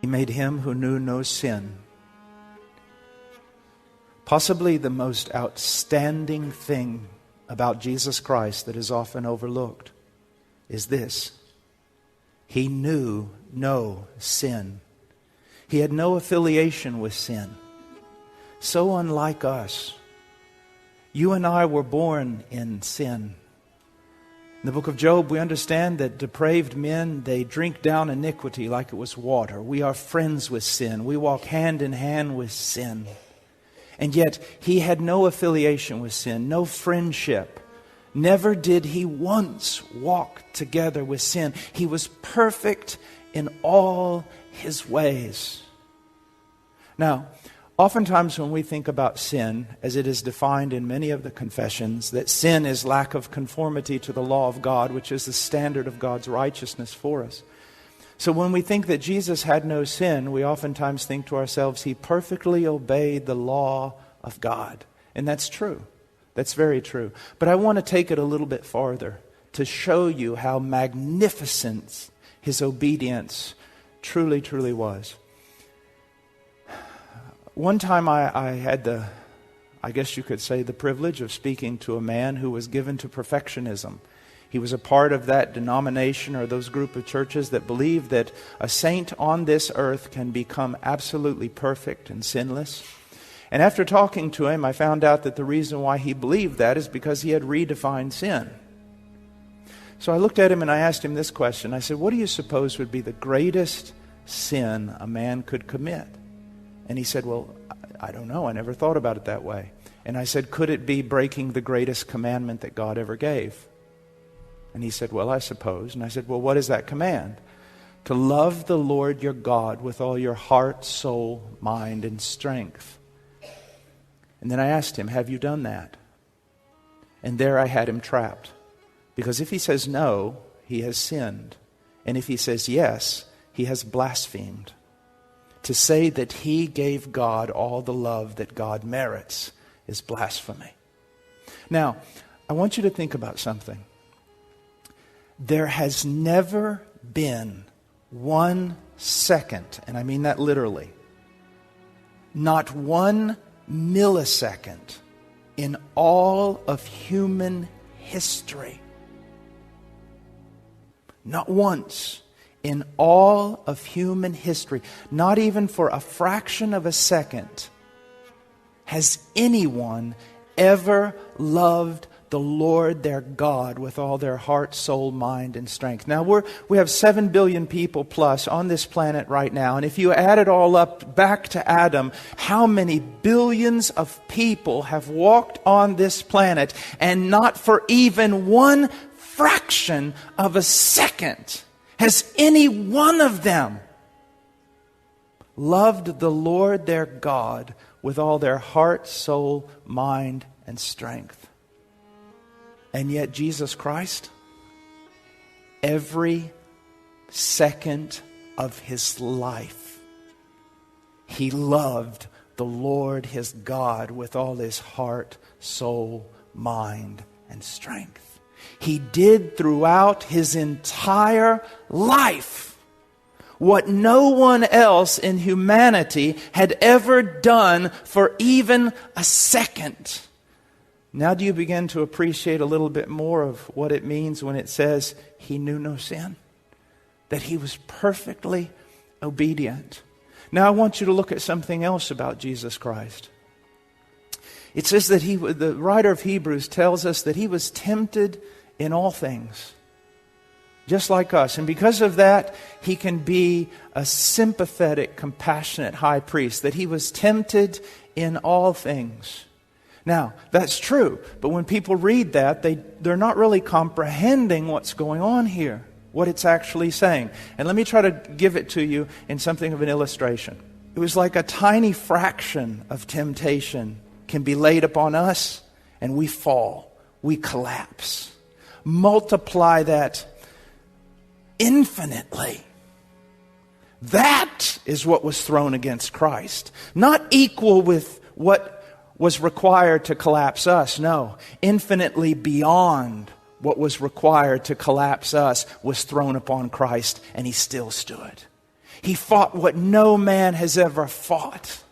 made him who knew no sin. Possibly the most outstanding thing about Jesus Christ that is often overlooked is this: he knew no sin. He had no affiliation with sin. So unlike us. You and I were born in sin. In the book of Job, we understand that depraved men, they drink down iniquity like it was water. We are friends with sin. We walk hand in hand with sin. And yet, he had no affiliation with sin, no friendship. Never did he once walk together with sin. He was perfect in all his ways. Now, oftentimes when we think about sin, as it is defined in many of the confessions, that sin is lack of conformity to the law of God, which is the standard of God's righteousness for us. So when we think that Jesus had no sin, we oftentimes think to ourselves, he perfectly obeyed the law of God. And that's true. That's very true. But I want to take it a little bit farther to show you how magnificent his obedience truly, truly was. One time I had I guess you could say, the privilege of speaking to a man who was given to perfectionism. He was a part of that denomination or those group of churches that believe that a saint on this earth can become absolutely perfect and sinless. And after talking to him, I found out that the reason why he believed that is because he had redefined sin. So I looked at him and I asked him this question. I said, what do you suppose would be the greatest sin a man could commit? And he said, well, I don't know. I never thought about it that way. And I said, could it be breaking the greatest commandment that God ever gave? And he said, well, I suppose. And I said, well, what is that command? To love the Lord your God with all your heart, soul, mind, and strength. And then I asked him, have you done that? And there I had him trapped. Because if he says no, he has sinned. And if he says yes, he has blasphemed. To say that he gave God all the love that God merits is blasphemy. Now, I want you to think about something. There has never been 1 second, and I mean that literally, not 1 millisecond in all of human history, not once in all of human history, not even for a fraction of a second, has anyone ever loved the Lord their God with all their heart, soul, mind, and strength. Now we have 7 billion people plus on this planet right now. And if you add it all up back to Adam, how many billions of people have walked on this planet and not for even 1 fraction of a second has any one of them loved the Lord their God with all their heart, soul, mind, and strength? And yet Jesus Christ, every second of his life, he loved the Lord his God with all his heart, soul, mind, and strength. He did throughout his entire life what no one else in humanity had ever done for even a second. Now do you begin to appreciate a little bit more of what it means when it says he knew no sin? That he was perfectly obedient. Now I want you to look at something else about Jesus Christ. It says that the writer of Hebrews tells us that he was tempted in all things, just like us. And because of that, he can be a sympathetic, compassionate high priest, that he was tempted in all things. Now, that's true, but when people read that, they're not really comprehending what's going on here, what it's actually saying. And let me try to give it to you in something of an illustration. It was like a tiny fraction of temptation can be laid upon us, and we fall, we collapse. Multiply that infinitely. That is what was thrown against Christ. Not equal with what was required to collapse us. No, infinitely beyond what was required to collapse us was thrown upon Christ, and he still stood. He fought what no man has ever fought.